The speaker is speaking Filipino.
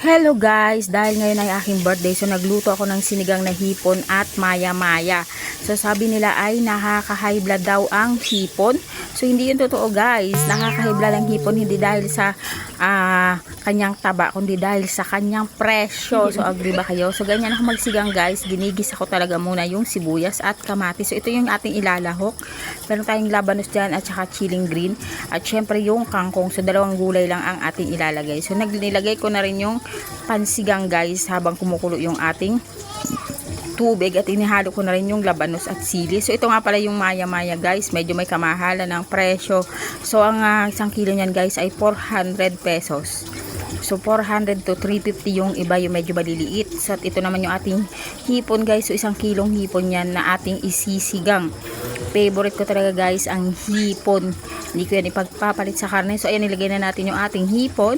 Hello guys, dahil ngayon ay aking birthday, so nagluto ako ng sinigang na hipon at maya-maya. So sabi nila ay nakaka-high blood daw ang hipon. So hindi yun totoo guys, nakaka-high blood ang hipon hindi dahil sa kanyang taba, kundi dahil sa kanyang presyo. So agree ba kayo? So ganyan ako magsigang guys, ginigis ako talaga muna yung sibuyas at kamatis. So ito yung ating ilalahok. Meron tayong labanos dyan at saka chilling green. At syempre yung kangkong, so dalawang gulay lang ang ating ilalagay. So nilagay ko na rin yung pansigang guys habang kumukulo yung ating tubig at inihalo ko na rin yung labanos at sili. So ito nga pala yung maya-maya guys, medyo may kamahalan ng presyo. So ang isang kilo nyan guys ay 400 pesos. So 400 to 350 yung iba, yung medyo maliliit. So ito naman yung ating hipon guys. So isang kilong hipon yan na ating isisigang. Favorite ko talaga guys ang hipon. Hindi ko yan ipagpapalit sa karne. So ayan, nilagay na natin yung ating hipon.